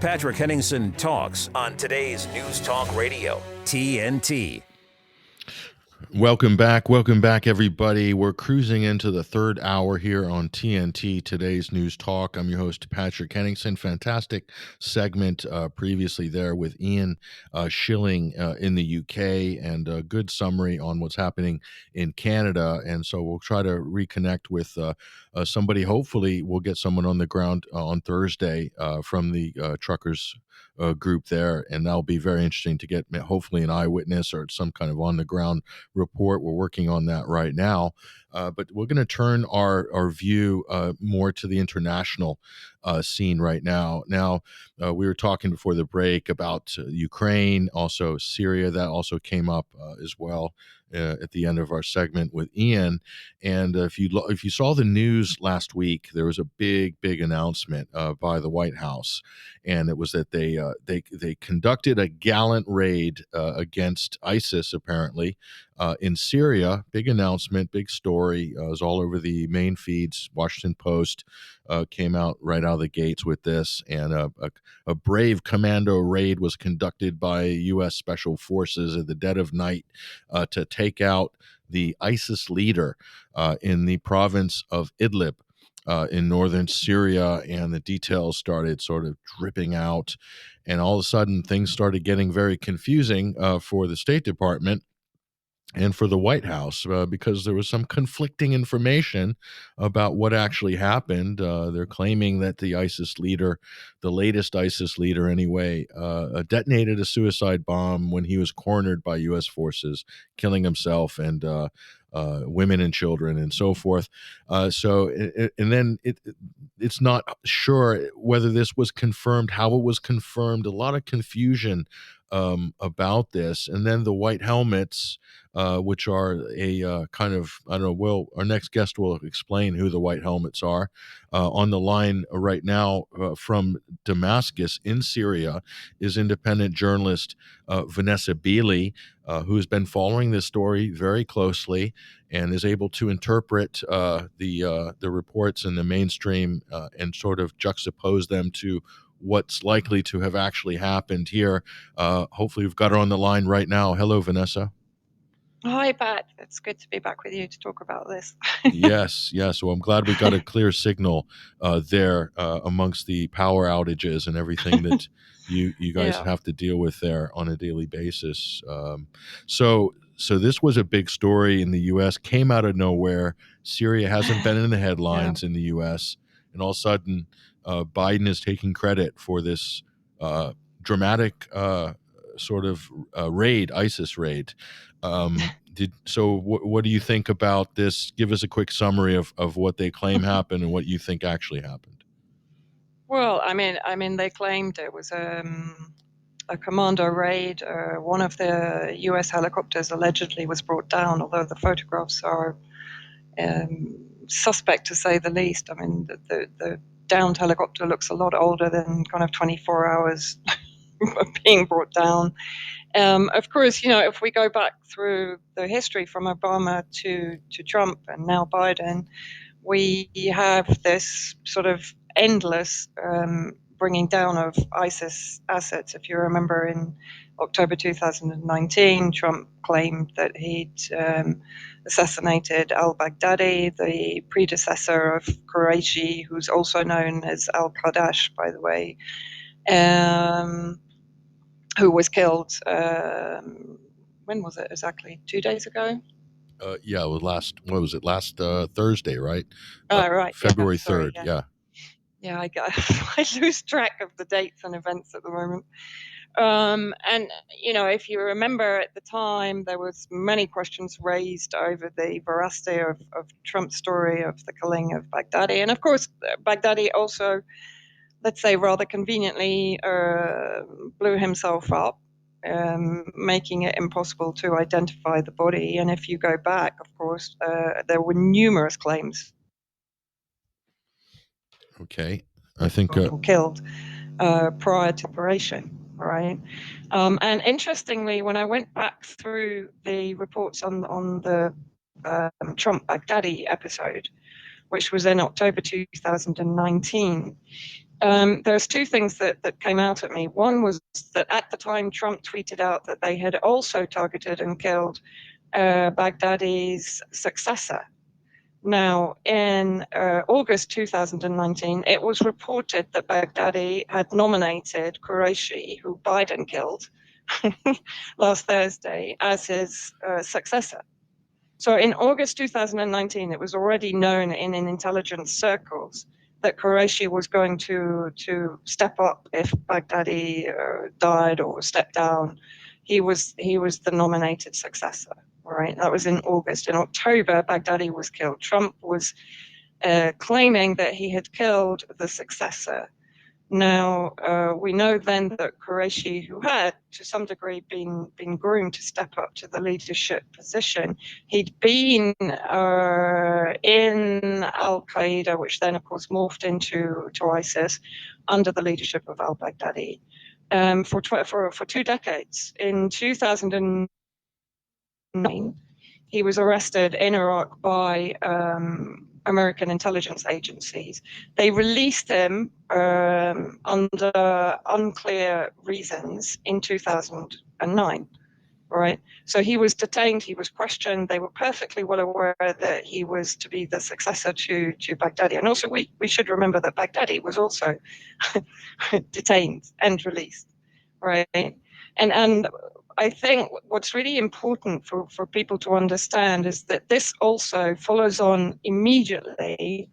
Patrick Henningsen talks on today's News Talk Radio, TNT. Welcome back, everybody. We're cruising into the third hour here on TNT, today's News Talk. I'm your host, Patrick Henningsen. Fantastic segment previously there with Ian Schilling in the UK, and a good summary on what's happening in Canada. And so we'll try to reconnect with somebody. Hopefully we'll get someone on the ground on Thursday from the truckers group there, and that'll be very interesting to get hopefully an eyewitness or some kind of on the ground report. We're working on that right now, but we're going to turn our view more to the international scene right now. We were talking before the break about Ukraine, also Syria. That also came up as well at the end of our segment with Ian. And if you saw the news last week, there was a big announcement by the White House, and it was that they conducted a gallant raid against ISIS, apparently, in Syria. Big announcement, big story. It was all over the main feeds. Washington Post came out right out of the gates with this, and a brave commando raid was conducted by U.S. Special Forces at the dead of night to take out the ISIS leader in the province of Idlib in northern Syria, and the details started sort of dripping out, and all of a sudden things started getting very confusing for the State Department and for the White House, because there was some conflicting information about what actually happened. They're claiming that the ISIS leader, the latest ISIS leader anyway, detonated a suicide bomb when he was cornered by U.S. forces, killing himself and women and children and so forth. It's not sure whether this was confirmed, how it was confirmed. A lot of confusion about this. And then the white helmets, which are a kind of, I don't know, our next guest will explain who the white helmets are. On the line right now from Damascus in Syria is independent journalist Vanessa Beeley, who's been following this story very closely and is able to interpret the reports in the mainstream and sort of juxtapose them to what's likely to have actually happened here. Hopefully we've got her on the line right now. Hello, Vanessa. Hi, Pat. It's good to be back with you to talk about this. Yes. Well, I'm glad we got a clear signal there amongst the power outages and everything that you guys have to deal with there on a daily basis. So this was a big story in the U.S., came out of nowhere. Syria hasn't been in the headlines in the U.S., and all of a sudden Biden is taking credit for this dramatic sort of raid, ISIS raid. What do you think about this? Give us a quick summary of what they claim happened and what you think actually happened. Well, I mean, they claimed it was a commando raid. One of the U.S. helicopters allegedly was brought down, although the photographs are suspect to say the least. I mean, the downed helicopter looks a lot older than kind of 24 hours of being brought down. Of course, if we go back through the history from Obama to Trump and now Biden, we have this sort of endless bringing down of ISIS assets. If you remember, in October 2019, Trump claimed that he'd assassinated al-Baghdadi, the predecessor of Quraishi, who's also known as al-Qadash, by the way, who was killed, when was it exactly? 2 days ago? It was last Thursday, right? Right. February 3rd, yeah. Yeah, I lose track of the dates and events at the moment. And, if you remember at the time, there was many questions raised over the veracity of Trump's story of the killing of Baghdadi. And of course, Baghdadi also, let's say rather conveniently, blew himself up, making it impossible to identify the body. And if you go back, of course, there were numerous claims. Okay, I think killed prior to operation, right? And interestingly, when I went back through the reports on the Trump Baghdadi episode, which was in October 2019, there's two things that came out at me. One was that at the time Trump tweeted out that they had also targeted and killed Baghdadi's successor. Now, in August 2019, it was reported that Baghdadi had nominated Qureshi, who Biden killed last Thursday, as his successor. So in August 2019, it was already known in intelligence circles that Qureshi was going to step up if Baghdadi died or stepped down. He was the nominated successor. Right, that was in August. In October, Baghdadi was killed. Trump was claiming that he had killed the successor. Now, we know then that Qureshi, who had to some degree been groomed to step up to the leadership position, he'd been in Al-Qaeda, which then, of course, morphed into ISIS under the leadership of al-Baghdadi for 2 decades. In 2009, he was arrested in Iraq by American intelligence agencies. They released him under unclear reasons in 2009. Right. So he was detained, he was questioned. They were perfectly well aware that he was to be the successor to Baghdadi. And also we should remember that Baghdadi was also detained and released. Right. And I think what's really important for people to understand is that this also follows on immediately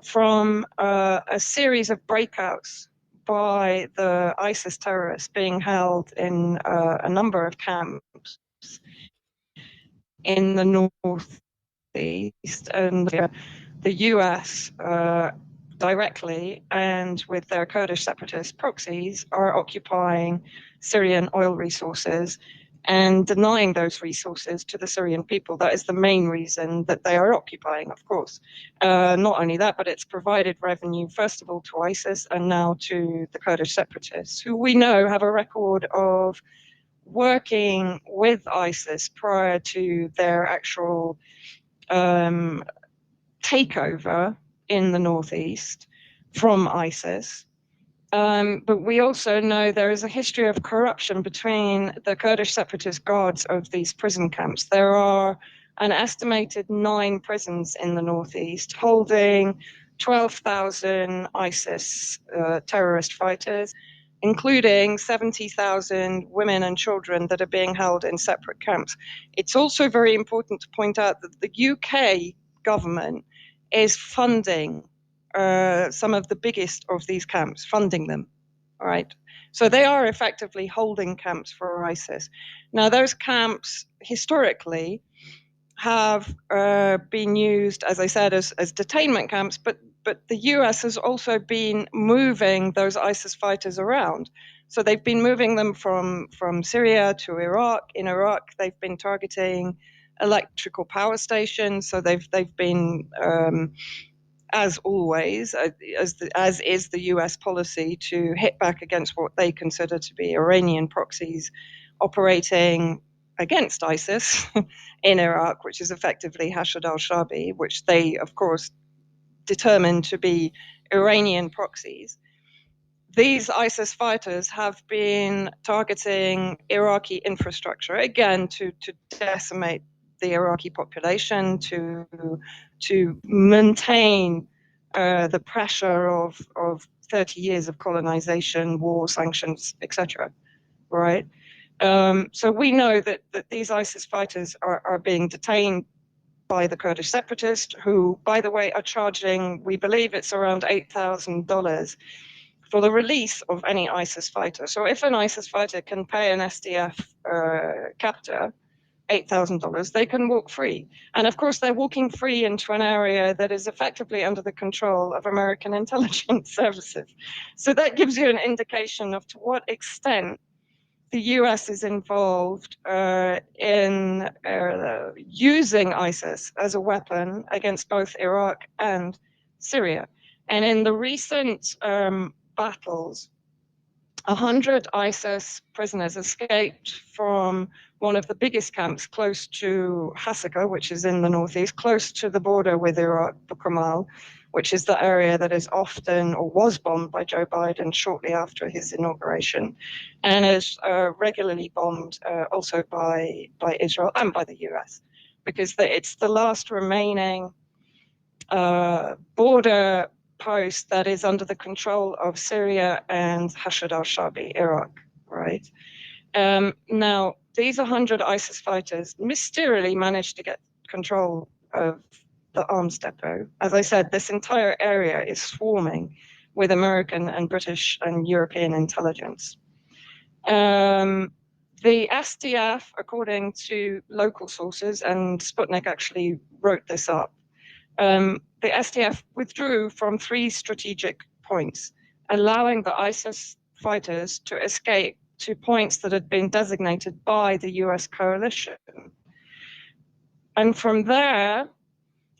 from a series of breakouts by the ISIS terrorists being held in a number of camps in the northeast, and the US directly and with their Kurdish separatist proxies are occupying Syrian oil resources and denying those resources to the Syrian people. That is the main reason that they are occupying, of course. Not only that, but it's provided revenue, first of all, to ISIS and now to the Kurdish separatists, who we know have a record of working with ISIS prior to their actual takeover in the northeast from ISIS. But we also know there is a history of corruption between the Kurdish separatist guards of these prison camps. There are an estimated 9 prisons in the northeast holding 12,000 ISIS terrorist fighters, including 70,000 women and children that are being held in separate camps. It's also very important to point out that the UK government is funding some of the biggest of these camps, funding them. All right. So they are effectively holding camps for ISIS. Now, those camps historically have been used, as I said, as detainment camps, but the US has also been moving those ISIS fighters around. So they've been moving them from Syria to Iraq. In Iraq, they've been targeting electrical power stations. So they've been as always, as is the US policy, to hit back against what they consider to be Iranian proxies operating against ISIS in Iraq, which is effectively Hashd al-Shaabi, which they, of course, determined to be Iranian proxies. These ISIS fighters have been targeting Iraqi infrastructure, again, to decimate the Iraqi population, to maintain the pressure of 30 years of colonization, war, sanctions, etc. Right? So we know that these ISIS fighters are being detained by the Kurdish separatists, who, by the way, are charging, we believe it's around $8,000 for the release of any ISIS fighter. So if an ISIS fighter can pay an SDF captor $8,000, they can walk free. And of course, they're walking free into an area that is effectively under the control of American intelligence services. So that gives you an indication of to what extent the US is involved in using ISIS as a weapon against both Iraq and Syria. And in the recent battles, 100 ISIS prisoners escaped from one of the biggest camps close to Hasaka, which is in the northeast, close to the border with Iraq, Bukamal, which is the area that is often or was bombed by Joe Biden shortly after his inauguration, and is regularly bombed also by Israel and by the US, because it's the last remaining border post that is under the control of Syria and Hashd al-Shaabi, Iraq, right? Now, these 100 ISIS fighters mysteriously managed to get control of the arms depot. As I said, this entire area is swarming with American and British and European intelligence. The SDF, according to local sources, and Sputnik actually wrote this up, the SDF withdrew from 3 strategic points, allowing the ISIS fighters to escape to points that had been designated by the US coalition. And from there,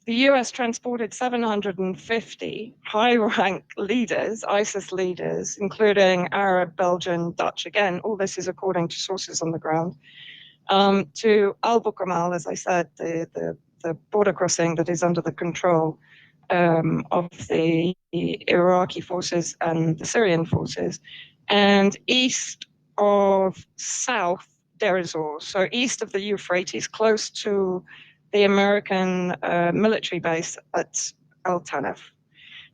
the US transported 750 high-ranked leaders, ISIS leaders, including Arab, Belgian, Dutch, again, all this is according to sources on the ground, to Al-Bukamal, as I said, the border crossing that is under the control of the Iraqi forces and the Syrian forces, and east of South Deir ez-Zor, so east of the Euphrates, close to the American military base at Al Tanf.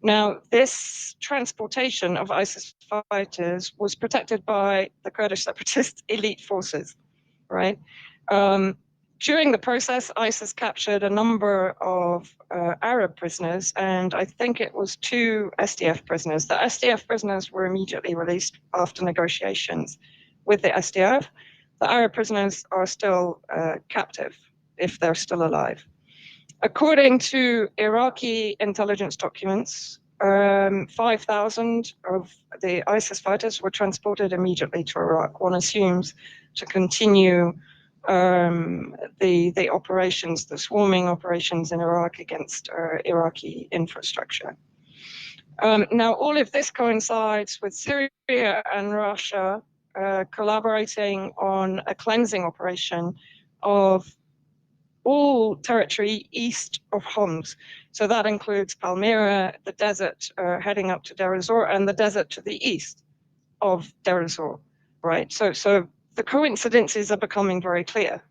Now, this transportation of ISIS fighters was protected by the Kurdish separatist elite forces, right? During the process, ISIS captured a number of Arab prisoners, and I think it was 2 SDF prisoners. The SDF prisoners were immediately released after negotiations with the SDF. The Arab prisoners are still captive, if they're still alive. According to Iraqi intelligence documents, 5,000 of the ISIS fighters were transported immediately to Iraq. One assumes to continue the operations, the swarming operations in Iraq against Iraqi infrastructure. Now, all of this coincides with Syria and Russia collaborating on a cleansing operation of all territory east of Homs. So that includes Palmyra, the desert heading up to Deir ez-Zor, and the desert to the east of Deir ez-Zor, right? So the coincidences are becoming very clear.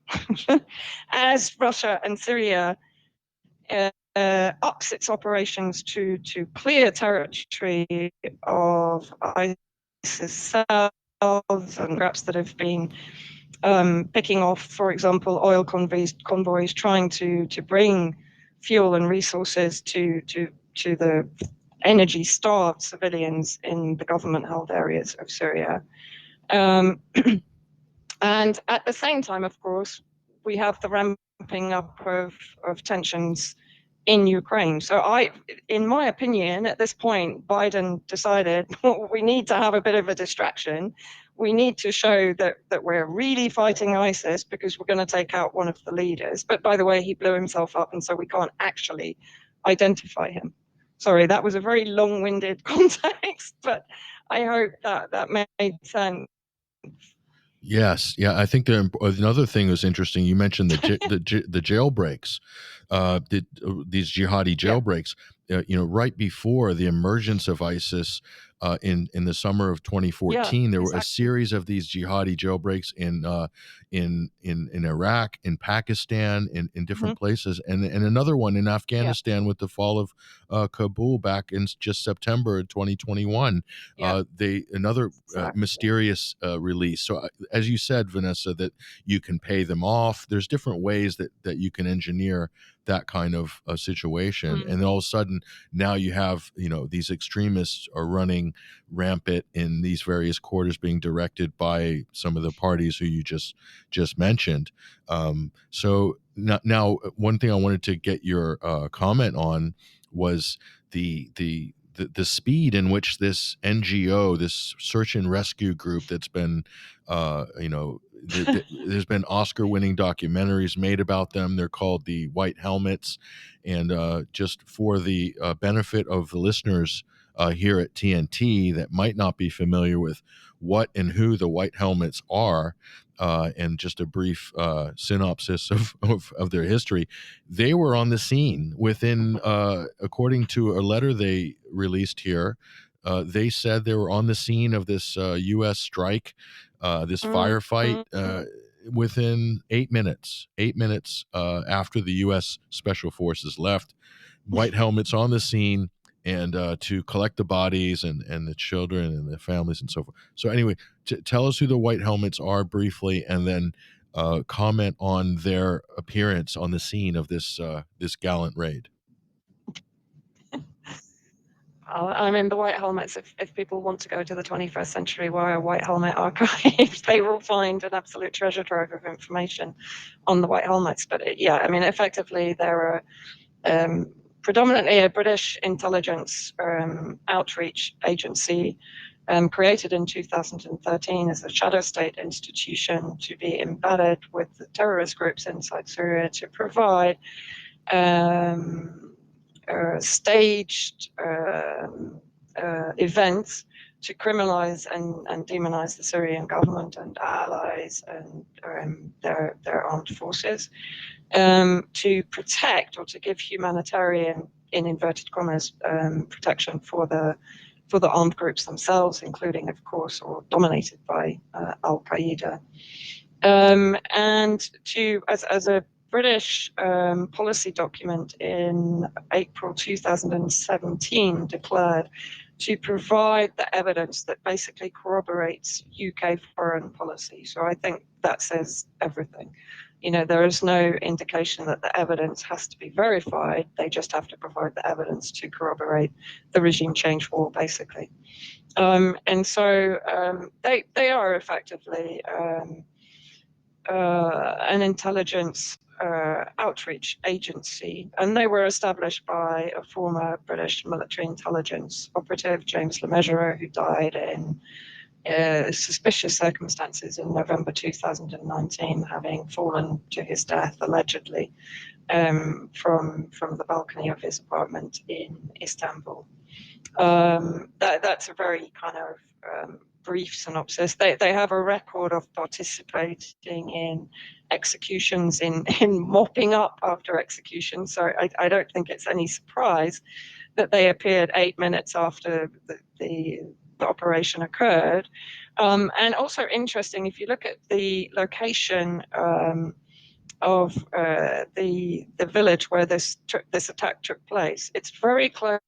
As Russia and Syria ups its operations to clear territory of ISIS cells and perhaps that have been picking off, for example, oil convoys trying to bring fuel and resources to the energy-starved civilians in the government-held areas of Syria. And at the same time, of course, we have the ramping up of tensions in Ukraine. So in my opinion, at this point, Biden decided we need to have a bit of a distraction. We need to show that we're really fighting ISIS because we're going to take out one of the leaders. But by the way, he blew himself up, and so we can't actually identify him. Sorry, that was a very long-winded context, but I hope that made sense. Yes, yeah. I think another thing was interesting. You mentioned the jailbreaks, these jihadi jailbreaks. Right before the emergence of ISIS in the summer of 2014, there were a series of these jihadi jailbreaks in Iraq, in Pakistan, in different places, and another one in Afghanistan with the fall of Kabul back in just September 2021. Another mysterious release. So as you said, Vanessa, that you can pay them off. There's different ways that you can engineer that kind of a situation, and all of a sudden now you have these extremists are running rampant in these various quarters, being directed by some of the parties who you just mentioned. So now one thing I wanted to get your comment on was the speed in which this NGO, this search and rescue group that's been there's been Oscar-winning documentaries made about them. They're called the White Helmets, and just for the benefit of the listeners, here at TNT that might not be familiar with what and who the White Helmets are, and just a brief synopsis of their history. They were on the scene within, according to a letter they released here, they said they were on the scene of this U.S. strike, this firefight, within 8 minutes. 8 minutes after the U.S. Special Forces left, White Helmets on the scene, and to collect the bodies and the children and the families and so forth. So anyway, tell us who the White Helmets are briefly, and then comment on their appearance on the scene of this this gallant raid. I mean, the White Helmets, if people want to go to the 21st Century Wire White Helmet archives, they will find an absolute treasure trove of information on the White Helmets. But effectively, they're predominantly a British intelligence outreach agency created in 2013 as a shadow state institution to be embedded with the terrorist groups inside Syria to provide staged events to criminalize and demonize the Syrian government and allies and their armed forces, to protect or to give humanitarian, in inverted commas, protection for the armed groups themselves, including, of course, or dominated by Al Qaeda, and to as a British policy document in April 2017 declared to provide the evidence that basically corroborates UK foreign policy. So I think that says everything. There is no indication that the evidence has to be verified. They just have to provide the evidence to corroborate the regime change war, basically. And so they are effectively an intelligence outreach agency, and they were established by a former British military intelligence operative, James Le Mesurier, who died in suspicious circumstances in November 2019, having fallen to his death allegedly from the balcony of his apartment in Istanbul. That's a very kind of brief synopsis. They have a record of participating in executions, in mopping up after execution. So I don't think it's any surprise that they appeared 8 minutes after the operation occurred. And also interesting, if you look at the location of the village where this attack took place, it's very close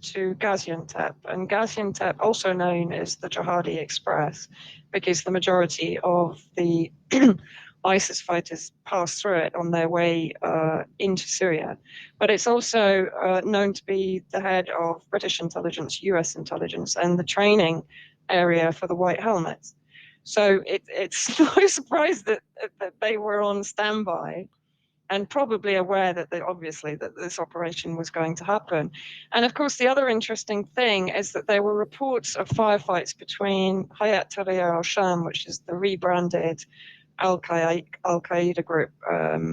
to Gaziantep, and Gaziantep, also known as the Jihadi Express, because the majority of the ISIS fighters pass through it on their way into Syria. But it's also known to be the head of British intelligence, US intelligence, and the training area for the White Helmets. So it's no surprise that they were on standby and probably aware that obviously that this operation was going to happen. And of course, the other interesting thing is that there were reports of firefights between Hayat Tahrir al-Sham, which is the rebranded Al Qaeda group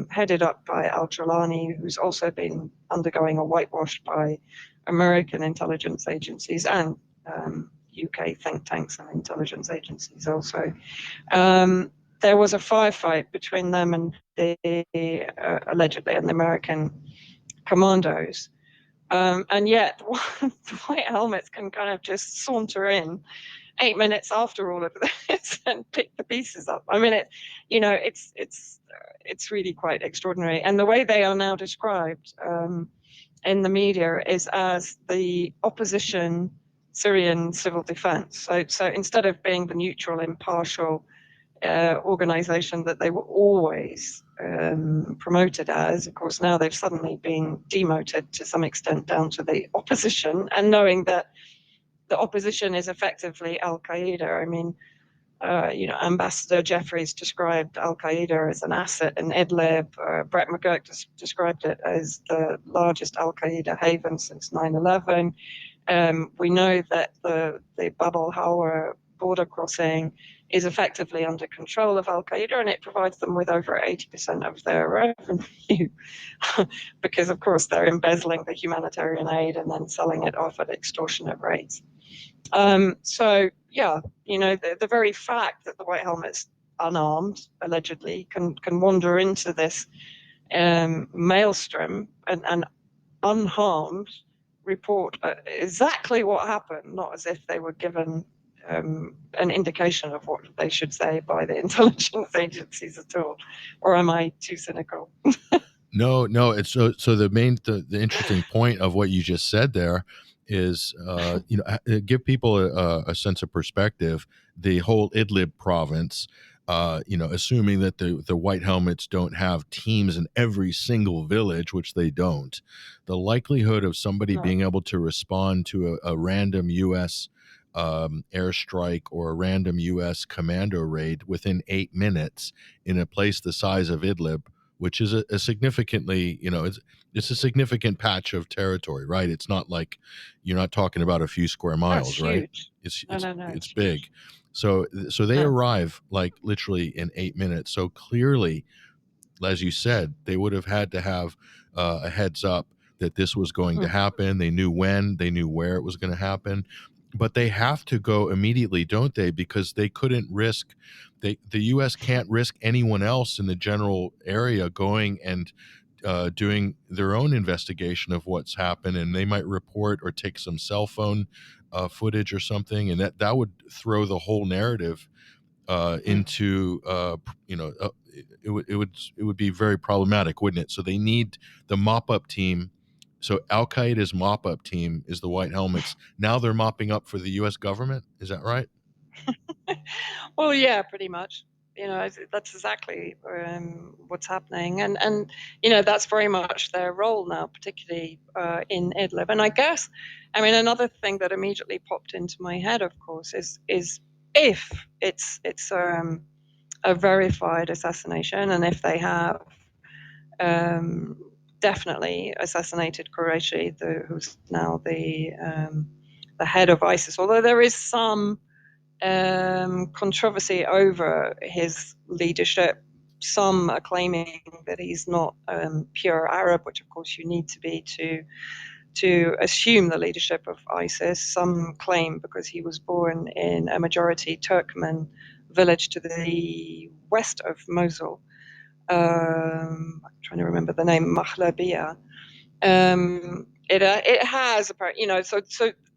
headed up by al-Jawlani, who's also been undergoing a whitewash by American intelligence agencies and UK think tanks and intelligence agencies also. There was a firefight between them and allegedly an American commandos. And yet the White Helmets can kind of just saunter in 8 minutes after all of this and pick the pieces up. I mean, it's really quite extraordinary. And the way they are now described in the media is as the opposition Syrian civil defense. So instead of being the neutral, impartial organization that they were always promoted as, of course, now they've suddenly been demoted to some extent down to the opposition, and knowing that the opposition is effectively Al Qaeda. I mean, Ambassador Jeffries described Al Qaeda as an asset in Idlib. Brett McGurk described it as the largest Al Qaeda haven since 9/11. We know that the Bab al-Hawa border crossing is effectively under control of Al-Qaeda, and it provides them with over 80% of their revenue because, of course, they're embezzling the humanitarian aid and then selling it off at extortionate rates. So, yeah, the very fact that the White Helmets, unarmed, allegedly, can wander into this maelstrom and unharmed report exactly what happened, not as if they were given an indication of what they should say by the intelligence agencies at all. Or am I too cynical? No, it's so the interesting point of what you just said there is give people a sense of perspective. The whole Idlib province, assuming that the White Helmets don't have teams in every single village, which they don't, the likelihood of somebody being able to respond to a random U.S. Airstrike or a random U.S. commando raid within 8 minutes in a place the size of Idlib, which is a significantly, it's a significant patch of territory, right? It's not like you're not talking about a few square miles, right? It's big. Huge. So they arrive like literally in 8 minutes. So clearly, as you said, they would have had to have a heads up that this was going to happen. They knew when, they knew where it was going to happen, but they have to go immediately, don't they? Because they couldn't risk, the U.S. can't risk anyone else in the general area going and doing their own investigation of what's happened, and they might report or take some cell phone footage or something, and that would throw the whole narrative into it would be very problematic, wouldn't it? So they need the mop-up team. So Al-Qaeda's mop-up team is the White Helmets. Now they're mopping up for the U.S. government. Is that right? Well, yeah, pretty much. That's exactly what's happening, and that's very much their role now, particularly in Idlib. And I guess, another thing that immediately popped into my head, of course, is if it's a verified assassination, and if they have definitely assassinated Qureshi, who's now the head of ISIS, although there is some controversy over his leadership. Some are claiming that he's not pure Arab, which of course you need to be to assume the leadership of ISIS. Some claim because he was born in a majority Turkmen village to the west of Mosul. I'm trying to remember the name, Mahlabiya. It has, so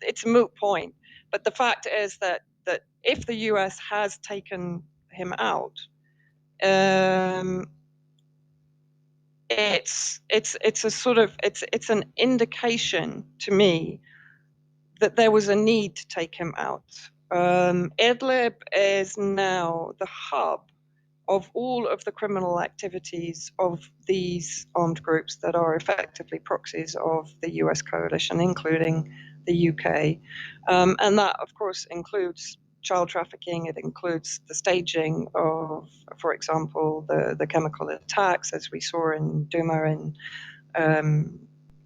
it's a moot point. But the fact is that if the US has taken him out, it's a sort of it's an indication to me that there was a need to take him out. Idlib is now the hub of all of the criminal activities of these armed groups that are effectively proxies of the US coalition, including the UK. And that, of course, includes child trafficking. It includes the staging of, for example, the chemical attacks, as we saw in Douma in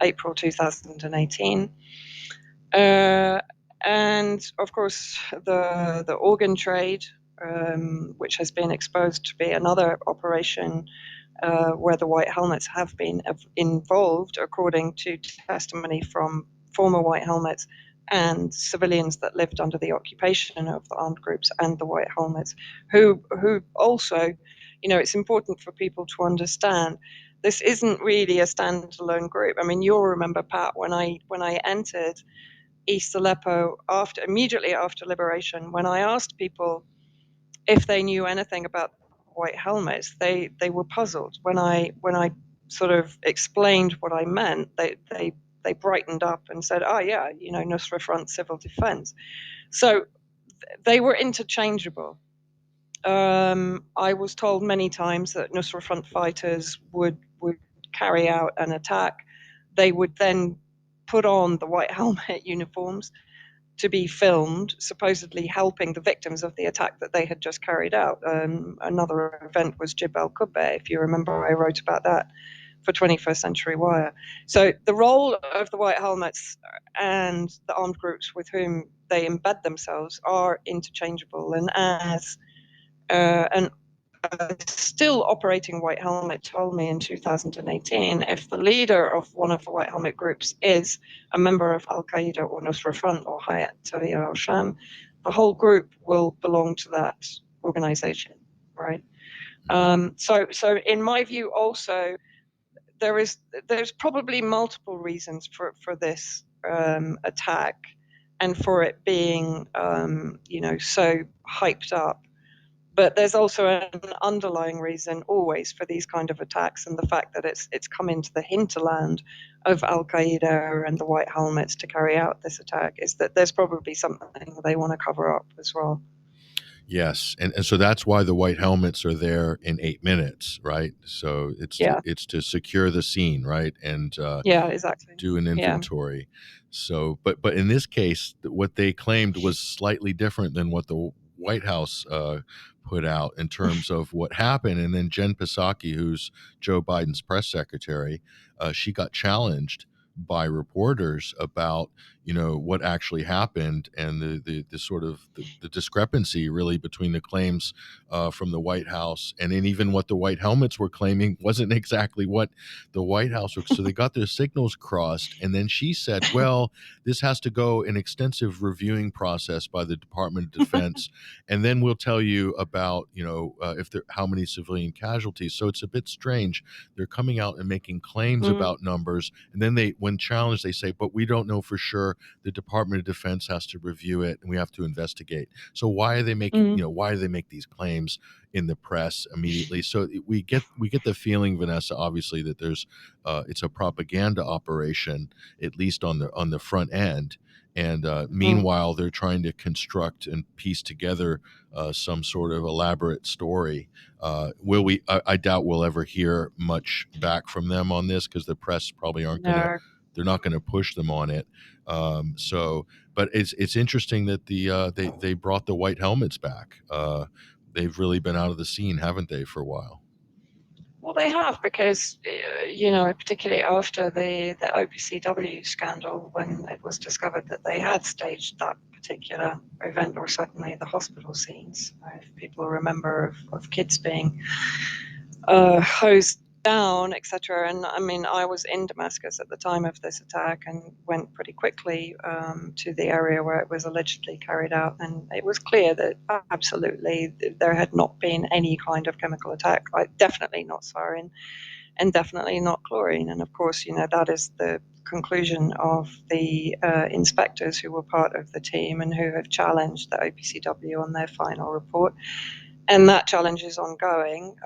April 2018. And, of course, the organ trade, which has been exposed to be another operation where the White Helmets have been involved, according to testimony from former White Helmets and civilians that lived under the occupation of the armed groups and the White Helmets, who also, it's important for people to understand, this isn't really a standalone group. You'll remember, Pat, when I entered East Aleppo immediately after liberation, when I asked people if they knew anything about White Helmets, they were puzzled. When I sort of explained what I meant, they brightened up and said, "Oh yeah, Nusra Front Civil Defense." So they were interchangeable. I was told many times that Nusra Front fighters would carry out an attack. They would then put on the White Helmet uniforms to be filmed, supposedly helping the victims of the attack that they had just carried out. Another event was Jebel Qubba, if you remember, I wrote about that for 21st Century Wire. So the role of the White Helmets and the armed groups with whom they embed themselves are interchangeable. And as and still operating White Helmet told me in 2018, if the leader of one of the White Helmet groups is a member of Al Qaeda or Nusra Front or Hayat Tahrir al-Sham, the whole group will belong to that organization, right? So in my view, also there's probably multiple reasons for this attack, and for it being so hyped up. But there's also an underlying reason always for these kind of attacks, and the fact that it's come into the hinterland of Al Qaeda and the White Helmets to carry out this attack is that there's probably something they want to cover up as well. Yes, and so that's why the White Helmets are there in 8 minutes, right? So it's to secure the scene, right, and exactly, do an inventory. So, but in this case, what they claimed was slightly different than what the White House put out in terms of what happened. And then Jen Psaki, who's Joe Biden's press secretary, she got challenged by reporters about what actually happened, and the sort of the discrepancy really between the claims from the White House and then even what the White Helmets were claiming wasn't exactly what the White House was. So they got their signals crossed, and then she said, well, this has to go an extensive reviewing process by the Department of Defense, and then we'll tell you about if there how many civilian casualties. So it's a bit strange. They're coming out and making claims about numbers, and then when challenged, they say, but we don't know for sure. The Department of Defense has to review it, and we have to investigate. So why are they making why do they make these claims in the press immediately? So we get the feeling, Vanessa, obviously, that there's it's a propaganda operation, at least on the front end. And meanwhile, they're trying to construct and piece together some sort of elaborate story. Will we? I doubt we'll ever hear much back from them on this, because the press probably aren't going to. They're not going to push them on it. But it's interesting that they brought the White Helmets back. They've really been out of the scene, haven't they, for a while? Well, they have, because particularly after the OPCW scandal, when it was discovered that they had staged that particular event, or certainly the hospital scenes, if people remember, of kids being hosed down, etc. And I mean, I was in Damascus at the time of this attack and went pretty quickly to the area where it was allegedly carried out, and it was clear that absolutely there had not been any kind of chemical attack, definitely not sarin, and definitely not chlorine. And of course, that is the conclusion of the inspectors who were part of the team and who have challenged the OPCW on their final report. And that challenge is ongoing.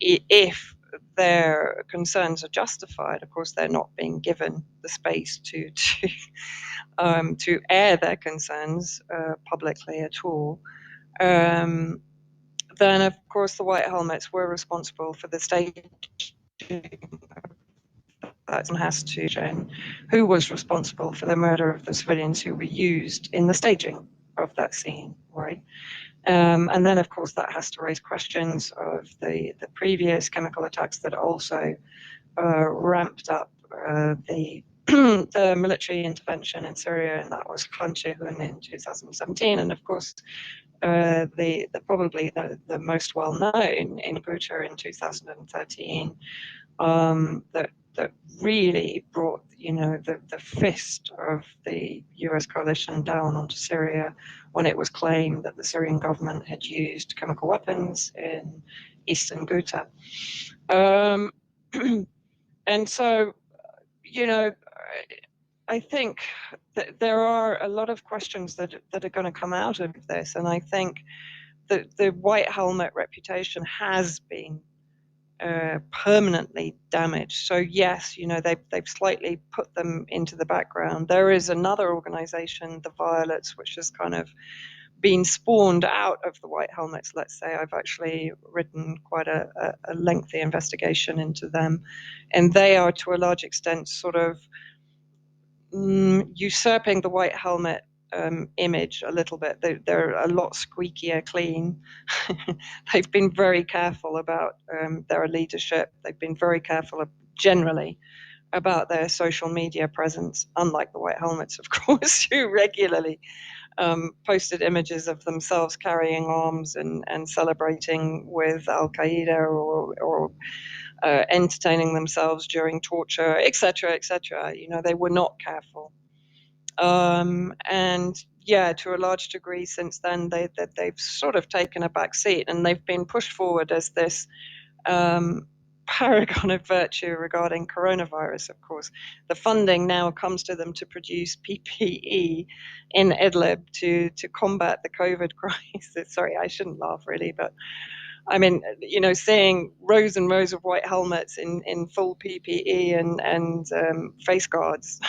If their concerns are justified, of course, they're not being given the space to air their concerns publicly at all. Then, of course, the White Helmets were responsible for the staging. Has to, who was responsible for the murder of the civilians who were used in the staging of that scene, right? And then, of course, that has to raise questions of the previous chemical attacks that also ramped up the the military intervention in Syria, and that was Khan in 2017, and of course the probably the most well known in Ghouta in 2013, that really brought the fist of the US coalition down onto Syria, when it was claimed that the Syrian government had used chemical weapons in eastern Ghouta. And so, I think that there are a lot of questions that are going to come out of this, and I think that the White Helmet reputation has been permanently damaged. So yes, they've slightly put them into the background. There is another organization, the Violets, which has kind of been spawned out of the White Helmets, let's say. I've actually written quite a lengthy investigation into them, and they are to a large extent sort of usurping the White Helmet image a little bit. They're a lot squeakier clean. They've been very careful about their leadership. They've been very careful generally about their social media presence, unlike the White Helmets, of course, who regularly posted images of themselves carrying arms and celebrating with Al-Qaeda or entertaining themselves during torture, etc., etc. They were not careful. And yeah, to a large degree since then, they've sort of taken a back seat, and they've been pushed forward as this paragon of virtue regarding coronavirus. Of course, the funding now comes to them to produce PPE in Idlib to combat the COVID crisis. Sorry, I shouldn't laugh really, but I mean, seeing rows and rows of white helmets in full PPE and face guards.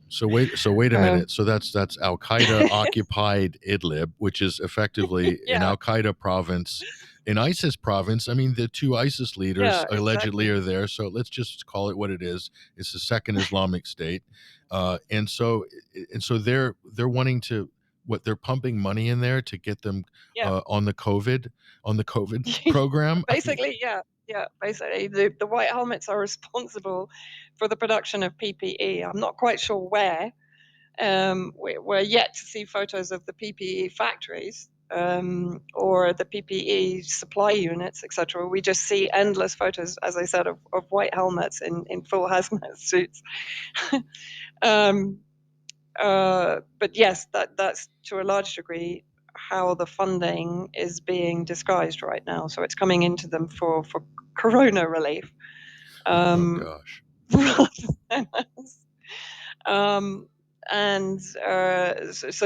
So wait a minute. So that's Al Qaeda occupied Idlib, which is effectively an Al Qaeda province, an ISIS province. I mean, the two ISIS leaders allegedly are there. So let's just call it what it is. It's the second Islamic State, and so they're wanting to. What, they're pumping money in there to get them on the COVID program? Basically, basically the white helmets are responsible for the production of PPE. I'm not quite sure where. We're yet to see photos of the PPE factories or the PPE supply units, etc. We just see endless photos, as I said, of white helmets in full hazmat suits. But yes, that's to a large degree how the funding is being disguised right now. So it's coming into them for corona relief. Oh gosh. So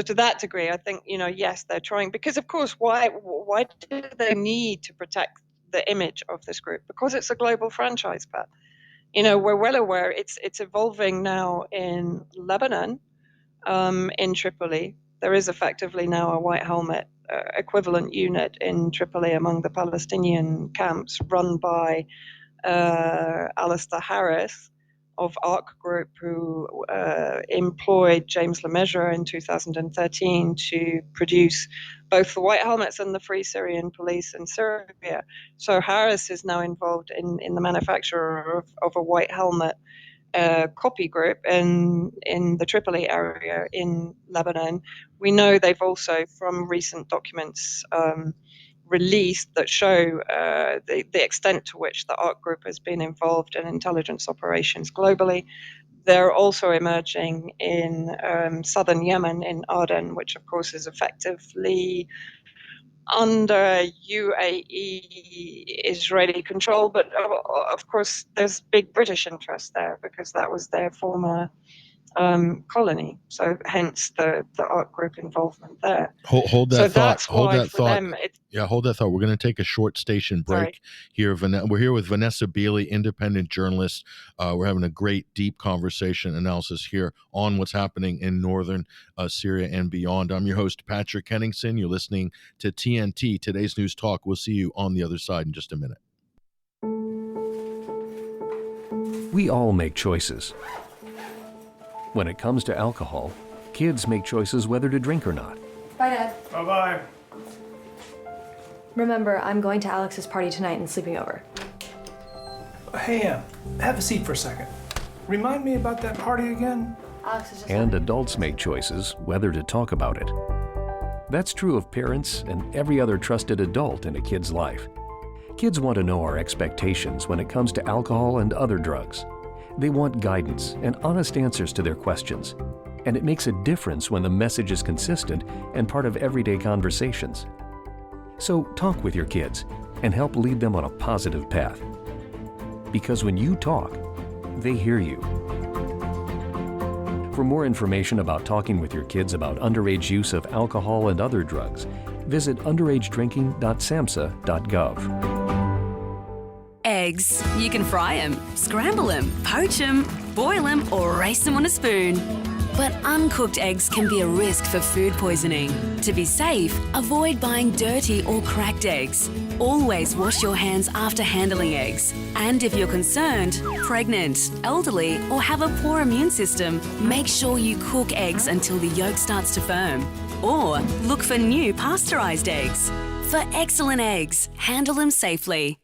to that degree, I think, yes, they're trying, because of course, why do they need to protect the image of this group? Because it's a global franchise, Pat. We're well aware it's evolving now in Lebanon. In Tripoli, there is effectively now a white helmet equivalent unit in Tripoli among the Palestinian camps, run by Alistair Harris of ARC Group, who employed James LeMessurier in 2013 to produce both the white helmets and the Free Syrian Police in Syria. So Harris is now involved in the manufacture of a white helmet copy group in the Tripoli area in Lebanon. We know they've also, from recent documents released that show the extent to which the ARC group has been involved in intelligence operations globally. They're also emerging in southern Yemen, in Aden, which of course is effectively under UAE Israeli control, but of course there's big British interest there because that was their former colony. So hence the ARC group involvement there. Hold that so thought. That's hold why that for thought. them Hold that thought. We're going to take a short station break here. We're here with Vanessa Beeley, independent journalist. We're having a great, deep conversation analysis here on what's happening in northern Syria and beyond. I'm your host, Patrick Henningsen. You're listening to TNT, Today's News Talk. We'll see you on the other side in just a minute. We all make choices. When it comes to alcohol, kids make choices whether to drink or not. Bye, Dad. Bye-bye. Remember, I'm going to Alex's party tonight and sleeping over. Hey, have a seat for a second. Remind me about that party again? Alex is just... And adults make choices whether to talk about it. That's true of parents and every other trusted adult in a kid's life. Kids want to know our expectations when it comes to alcohol and other drugs. They want guidance and honest answers to their questions. And it makes a difference when the message is consistent and part of everyday conversations. So talk with your kids and help lead them on a positive path. Because when you talk, they hear you. For more information about talking with your kids about underage use of alcohol and other drugs, visit underagedrinking.samhsa.gov. Eggs. You can fry them, scramble them, poach them, boil them, or race them on a spoon. But uncooked eggs can be a risk for food poisoning. To be safe, avoid buying dirty or cracked eggs. Always wash your hands after handling eggs. And if you're concerned, pregnant, elderly, or have a poor immune system, make sure you cook eggs until the yolk starts to firm. Or look for new pasteurized eggs. For excellent eggs, handle them safely.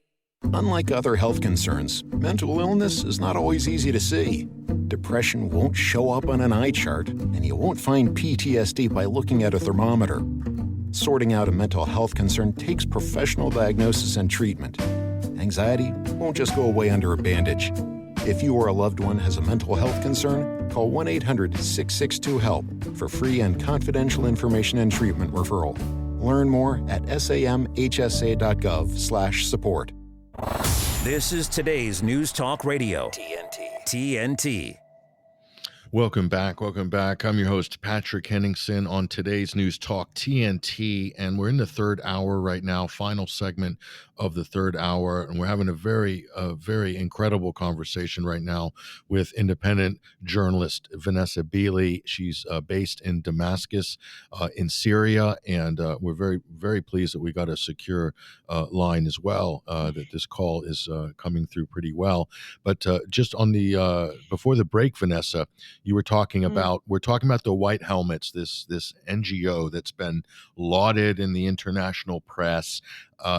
Unlike other health concerns, mental illness is not always easy to see. Depression won't show up on an eye chart, and you won't find PTSD by looking at a thermometer. Sorting out a mental health concern takes professional diagnosis and treatment. Anxiety won't just go away under a bandage. If you or a loved one has a mental health concern, call 1-800-662-HELP for free and confidential information and treatment referral. Learn more at samhsa.gov/support. This is today's News Talk Radio. TNT. Welcome back. I'm your host, Patrick Henningsen, on today's News Talk TNT, and we're in the third hour right now, final segment of the third hour, and we're having a very incredible conversation right now with independent journalist Vanessa Beeley. She's based in Damascus, in Syria, and we're very, very pleased that we got a secure line as well, that this call is coming through pretty well. But just on the before the break, Vanessa, you were talking about, we're talking about the White Helmets, this NGO that's been lauded in the international press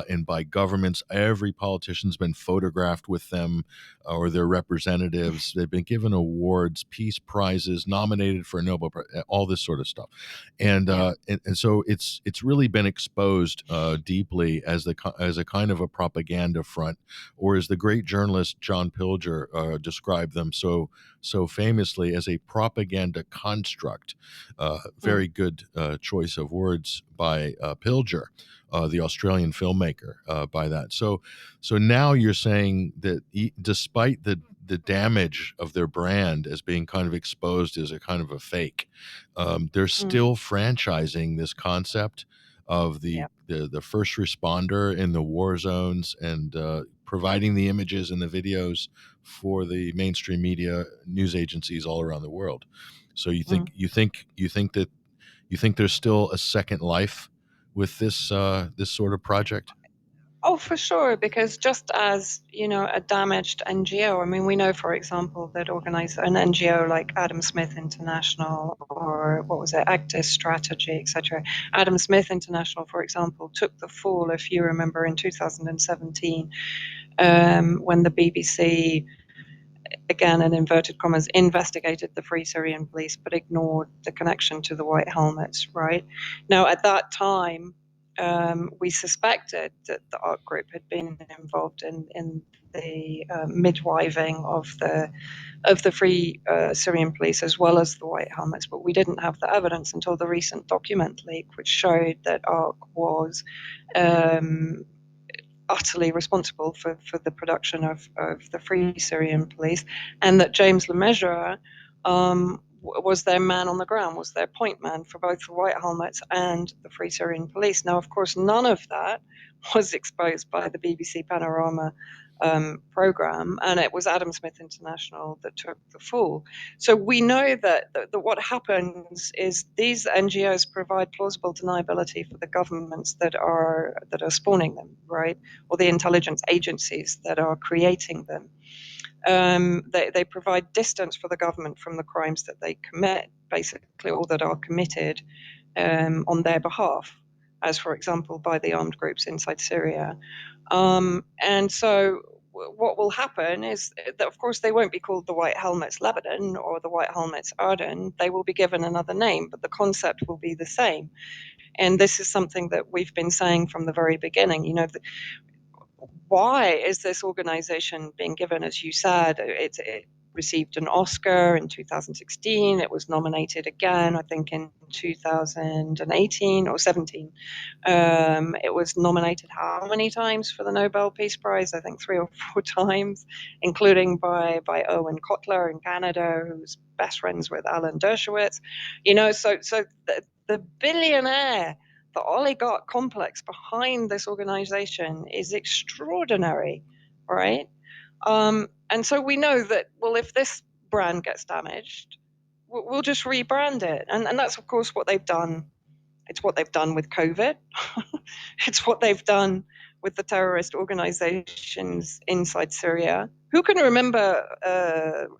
and by governments. Every politician's been photographed with them or their representatives. They've been given awards, peace prizes, nominated for a Nobel Prize, all this sort of stuff. And so it's really been exposed deeply as a kind of a propaganda front, or as the great journalist John Pilger described them so famously, as a propaganda construct. Very good choice of words by Pilger, the Australian filmmaker, by that. So now you're saying that despite the damage of their brand as being kind of exposed as a kind of a fake, they're still franchising this concept of the first responder in the war zones, and providing the images and the videos for the mainstream media news agencies all around the world. So you think there's still a second life with this sort of project? Oh, for sure, because just as, a damaged NGO, I mean, we know, for example, that an NGO like Adam Smith International, or what was it, Actis Strategy, etc. Adam Smith International, for example, took the fall, if you remember, in 2017, when the BBC, again, in inverted commas, investigated the Free Syrian Police, but ignored the connection to the White Helmets, right? Now, at that time, we suspected that the ARC group had been involved in the midwiving of the Free Syrian Police, as well as the White Helmets, but we didn't have the evidence until the recent document leak, which showed that ARC was utterly responsible for the production of the Free Syrian Police, and that James Lemessurier was their man on the ground, was their point man for both the White Helmets and the Free Syrian Police. Now, of course, none of that was exposed by the BBC Panorama program, and it was Adam Smith International that took the fall. So we know that what happens is these NGOs provide plausible deniability for the governments that are spawning them, right, or the intelligence agencies that are creating them. They provide distance for the government from the crimes that they commit, basically, or that are committed on their behalf, as, for example, by the armed groups inside Syria. And so what will happen is that, of course, they won't be called the White Helmets Lebanon or the White Helmets Arden. They will be given another name, but the concept will be the same. And this is something that we've been saying from the very beginning. Why is this organization being given, as you said, it received an Oscar in 2016. It was nominated again, I think, in 2018 or 17. It was nominated how many times for the Nobel Peace Prize? I think 3 or 4 times, including by Owen Kotler in Canada, who's best friends with Alan Dershowitz. So the billionaire, the oligarch complex behind this organization is extraordinary, right? And so we know that, well, if this brand gets damaged, we'll just rebrand it. And that's, of course, what they've done. It's what they've done with COVID. It's what they've done with the terrorist organizations inside Syria. Who can remember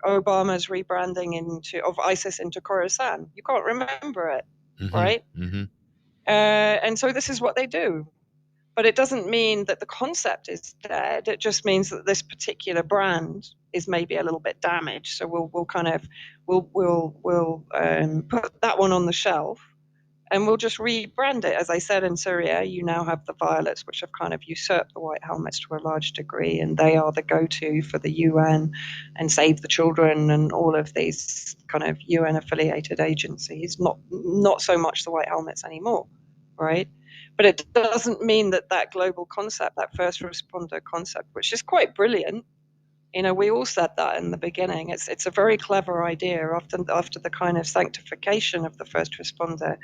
Obama's rebranding of ISIS into Khorasan? You can't remember it, right? Mm-hmm. And so this is what they do. But it doesn't mean that the concept is dead. It just means that this particular brand is maybe a little bit damaged. So we'll put that one on the shelf, and we'll just rebrand it. As I said, in Syria, you now have the violets, which have kind of usurped the white helmets to a large degree, and they are the go-to for the UN and Save the Children and all of these kind of UN-affiliated agencies. Not so much the white helmets anymore, right? But it doesn't mean that global concept, that first responder concept, which is quite brilliant. We all said that in the beginning. It's a very clever idea after the kind of sanctification of the first responder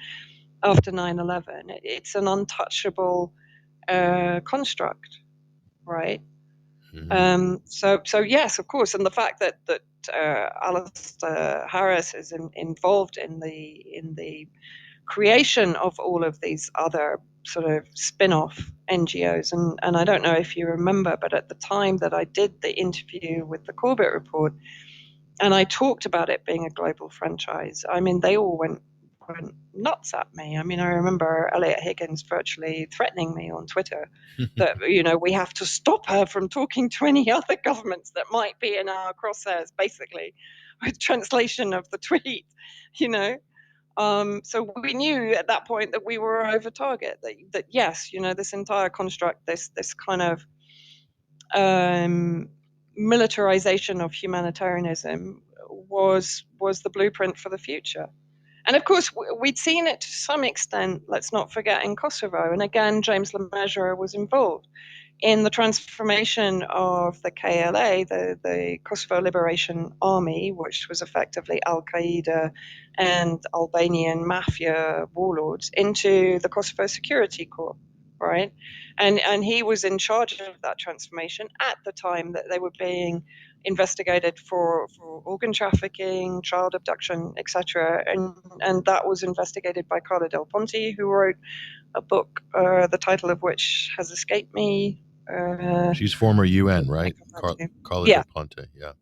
after 9/11. It's an untouchable construct, right? Mm-hmm. So yes, of course, and the fact that Alistair Harris is involved in the creation of all of these other sort of spin-off NGOs, and I don't know if you remember, but at the time that I did the interview with the Corbett Report, and I talked about it being a global franchise, I mean, they all went nuts at me. I mean, I remember Elliot Higgins virtually threatening me on Twitter that, we have to stop her from talking to any other governments that might be in our crosshairs, basically, with translation of the tweet, So we knew at that point that we were over target, that yes, this entire construct, this kind of militarization of humanitarianism was the blueprint for the future. And of course, we'd seen it to some extent, let's not forget, in Kosovo. And again, James LeMessurier was involved in the transformation of the KLA, the Kosovo Liberation Army, which was effectively Al-Qaeda and Albanian mafia warlords, into the Kosovo Security Corps, right? And he was in charge of that transformation at the time that they were being investigated for organ trafficking, child abduction, etc. And that was investigated by Carle Del Ponte, who wrote a book, the title of which has escaped me. She's former UN, right? Carle Yeah. Del Ponte, yeah.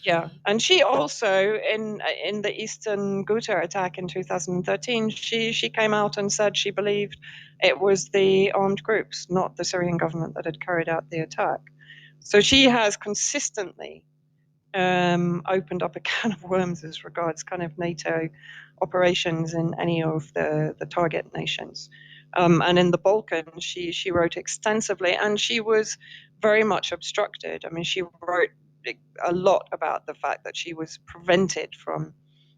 Yeah, and she also in the Eastern Ghouta attack in 2013, she came out and said she believed it was the armed groups, not the Syrian government, that had carried out the attack. So she has consistently opened up a can of worms as regards kind of NATO operations in any of the target nations. And in the Balkans, she wrote extensively, and she was very much obstructed. I mean, she wrote a lot about the fact that she was prevented from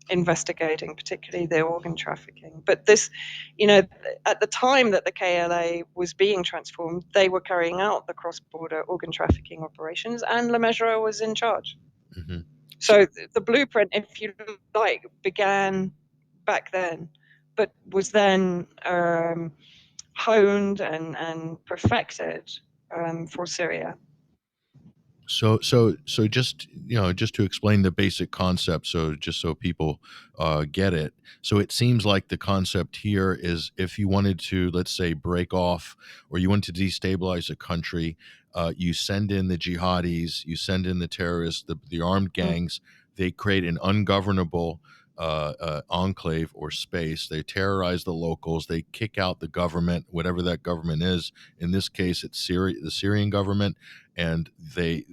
investigating, particularly the organ trafficking. But this, at the time that the KLA was being transformed, they were carrying out the cross-border organ trafficking operations, and LeMessurier was in charge. Mm-hmm. So the blueprint, if you like, began back then, but was then honed and perfected for Syria. So just to explain the basic concept, so people get it. So it seems like the concept here is, if you wanted to, let's say, break off, or you want to destabilize a country, you send in the jihadis, you send in the terrorists, the armed gangs. They create an ungovernable enclave or space. They terrorize the locals. They kick out the government, whatever that government is. In this case, it's the Syrian government, and they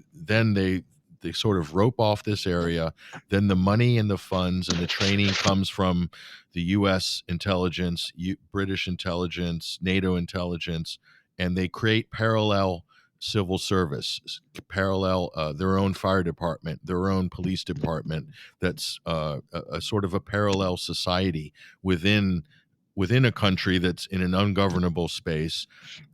sort of rope off this area. Then the money and the funds and the training comes from the U.S. intelligence, British intelligence, NATO intelligence, and they create parallel civil service, parallel their own fire department, their own police department. That's a sort of a parallel society within a country that's in an ungovernable space.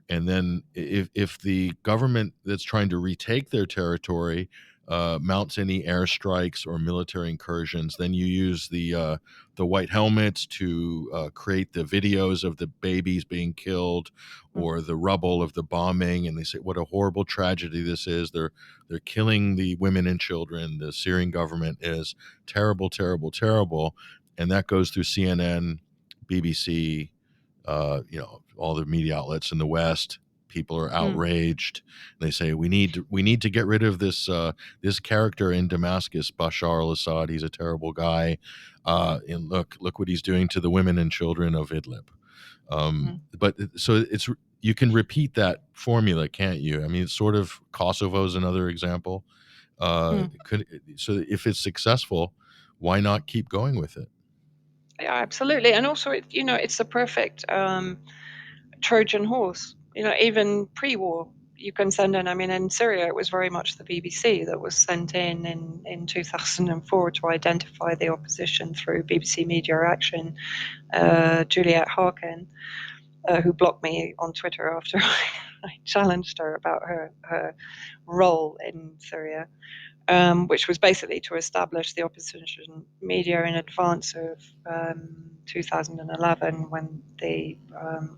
And then if the government that's trying to retake their territory mounts any airstrikes or military incursions, then you use the white helmets to create the videos of the babies being killed or the rubble of the bombing, and they say what a horrible tragedy this is. They're killing the women and children. The Syrian government is terrible, terrible, terrible, and that goes through CNN, BBC, all the media outlets in the West. People are outraged. They say we need to get rid of this character in Damascus, Bashar al-Assad. He's a terrible guy, and look what he's doing to the women and children of Idlib. But so you can repeat that formula, can't you? I mean, it's sort of, Kosovo is another example. So if it's successful, why not keep going with it? Yeah, absolutely. And also, it's the perfect Trojan horse. Even pre-war, you can send in. I mean, in Syria, it was very much the BBC that was sent in 2004 to identify the opposition through BBC Media Action. Juliet Harkin, who blocked me on Twitter after I challenged her about her role in Syria. Which was basically to establish the opposition media in advance of 2011 when the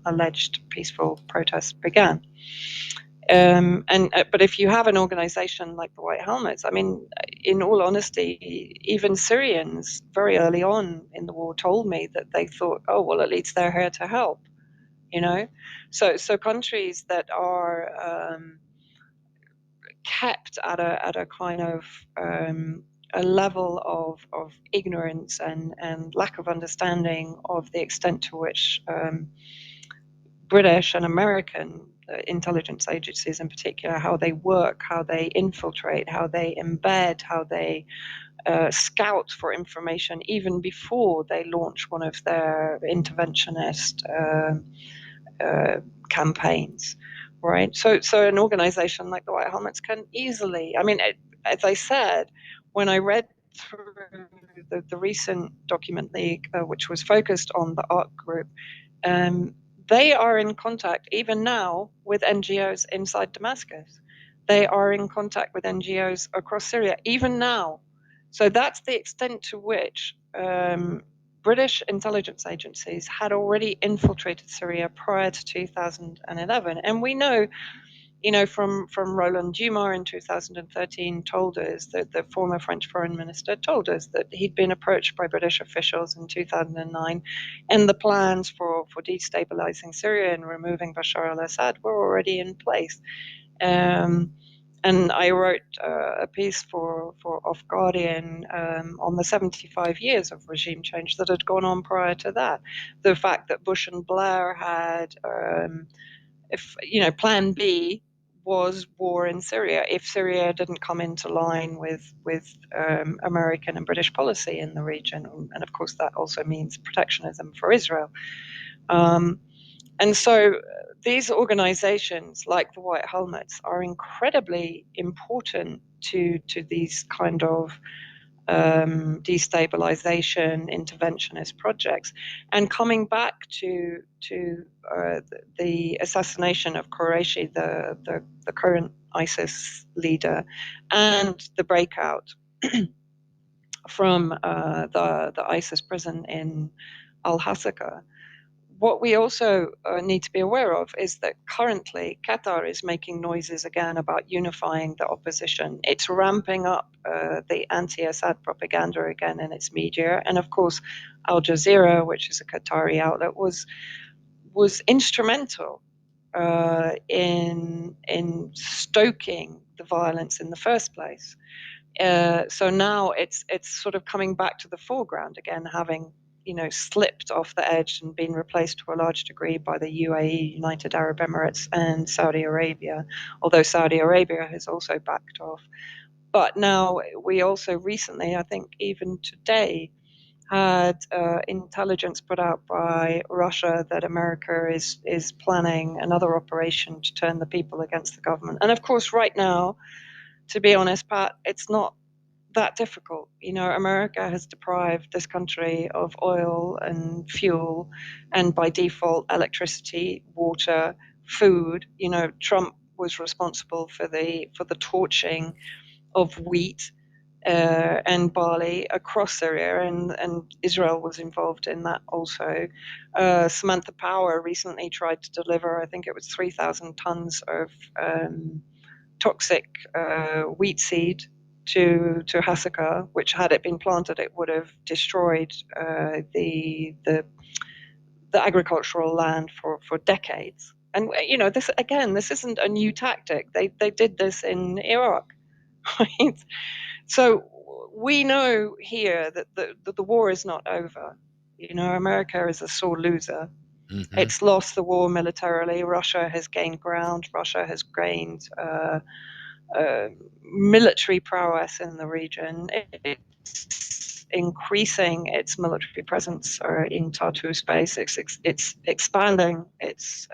alleged peaceful protests began. But if you have an organization like the White Helmets, I mean, in all honesty, even Syrians very early on in the war told me that they thought, oh, well, at least they're here to help, So countries that are kept at a kind of a level of ignorance and lack of understanding of the extent to which British and American intelligence agencies in particular, how they work, how they infiltrate, how they embed, how they scout for information even before they launch one of their interventionist campaigns. Right, so an organization like the White Helmets can easily, I mean, as I said, when I read through the recent document leak, which was focused on the ARC group, they are in contact even now with NGOs inside Damascus. They are in contact with NGOs across Syria, even now. So that's the extent to which British intelligence agencies had already infiltrated Syria prior to 2011. And we know, from Roland Dumas in 2013 told us that the former French foreign minister told us that he'd been approached by British officials in 2009, and the plans for destabilizing Syria and removing Bashar al-Assad were already in place. And I wrote a piece for Off Guardian on the 75 years of regime change that had gone on prior to that. The fact that Bush and Blair had, Plan B was war in Syria if Syria didn't come into line with American and British policy in the region, and of course that also means protectionism for Israel. And so these organizations like the White Helmets are incredibly important to these kind of destabilization, interventionist projects. And coming back to the assassination of Qureshi, the current ISIS leader, and the breakout from the ISIS prison in Al-Hasaka, what we also need to be aware of is that currently Qatar is making noises again about unifying the opposition. It's ramping up the anti-Assad propaganda again in its media. And of course, Al Jazeera, which is a Qatari outlet, was instrumental in stoking the violence in the first place. So now it's sort of coming back to the foreground again, having slipped off the edge and been replaced to a large degree by the UAE, United Arab Emirates, and Saudi Arabia, although Saudi Arabia has also backed off. But now we also recently, I think even today, had intelligence put out by Russia that America is planning another operation to turn the people against the government. And of course, right now, to be honest, Pat, it's not that difficult. America has deprived this country of oil and fuel, and by default, electricity, water, food. Trump was responsible for the torching of wheat and barley across Syria, and Israel was involved in that also. Samantha Power recently tried to deliver, I think it was 3,000 tons of toxic wheat seed to Hasaka, which had it been planted, it would have destroyed the agricultural land for decades. And this isn't a new tactic. They did this in Iraq, right? So we know here that the war is not over. America is a sore loser. Mm-hmm. It's lost the war militarily. Russia has gained ground. Russia has gained military prowess in the region. It's increasing its military presence in Tartu space. It's expanding its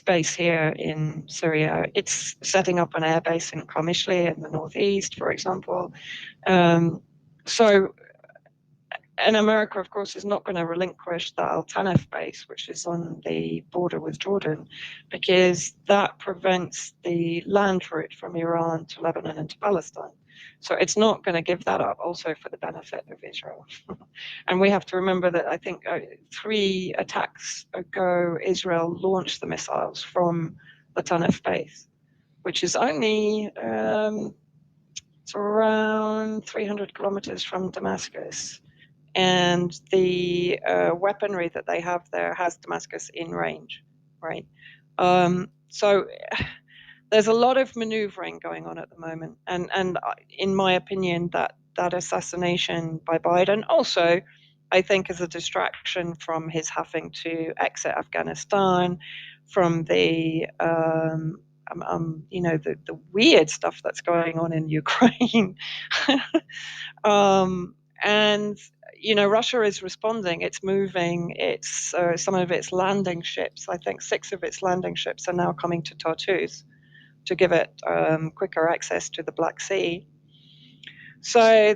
base here in Syria. It's setting up an air base in Qamishli in the northeast, for example. So, and America, of course, is not going to relinquish the Al Tanf base, which is on the border with Jordan, because that prevents the land route from Iran to Lebanon and to Palestine. So it's not going to give that up also for the benefit of Israel. And we have to remember that I think 3 attacks ago, Israel launched the missiles from the Tanf base, which is only it's around 300 kilometers from Damascus. And the weaponry that they have there has Damascus in range, right? So there's a lot of maneuvering going on at the moment. And in my opinion, that assassination by Biden also, I think, is a distraction from his having to exit Afghanistan, from the the weird stuff that's going on in Ukraine. And Russia is responding. It's moving. It's some of its landing ships. I think 6 of its landing ships are now coming to Tartus to give it quicker access to the Black Sea. So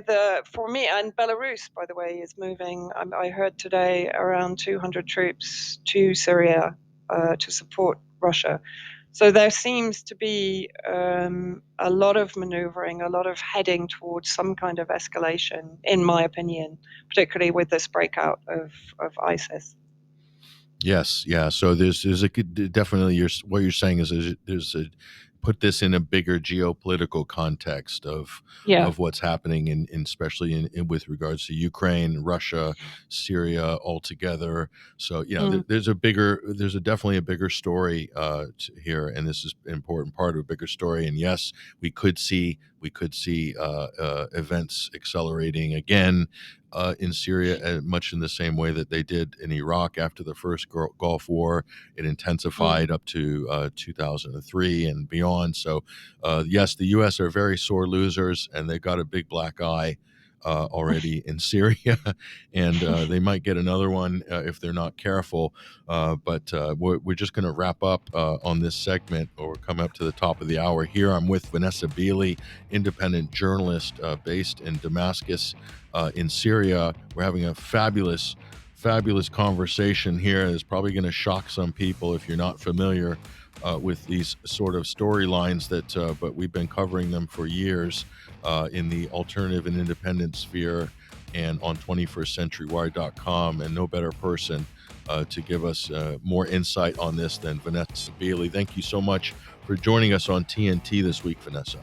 for me, and Belarus, by the way, is moving. I heard today around 200 troops to Syria to support Russia. So there seems to be a lot of maneuvering, a lot of heading towards some kind of escalation, in my opinion, particularly with this breakout of ISIS. Yes, yeah. So there's a definitely what you're saying is there's a put this in a bigger geopolitical context of what's happening in especially in with regards to Ukraine, Russia, Syria altogether. So there's definitely a bigger story here, and this is an important part of a bigger story. And yes, we could see events accelerating again in Syria, much in the same way that they did in Iraq after the first Gulf War. It intensified up to 2003 and beyond. So, yes, the U.S. are very sore losers, and they've got a big black eye already in Syria, and they might get another one if they're not careful. But we're just going to wrap up on this segment, or come up to the top of the hour here. I'm with Vanessa Beeley, independent journalist based in Damascus, in Syria. We're having a fabulous conversation here. It's probably going to shock some people if you're not familiar with these sort of storylines but we've been covering them for years in the alternative and independent sphere and on 21stcenturywire.com, and no better person to give us more insight on this than Vanessa Beeley. Thank you so much for joining us on TNT this week, Vanessa.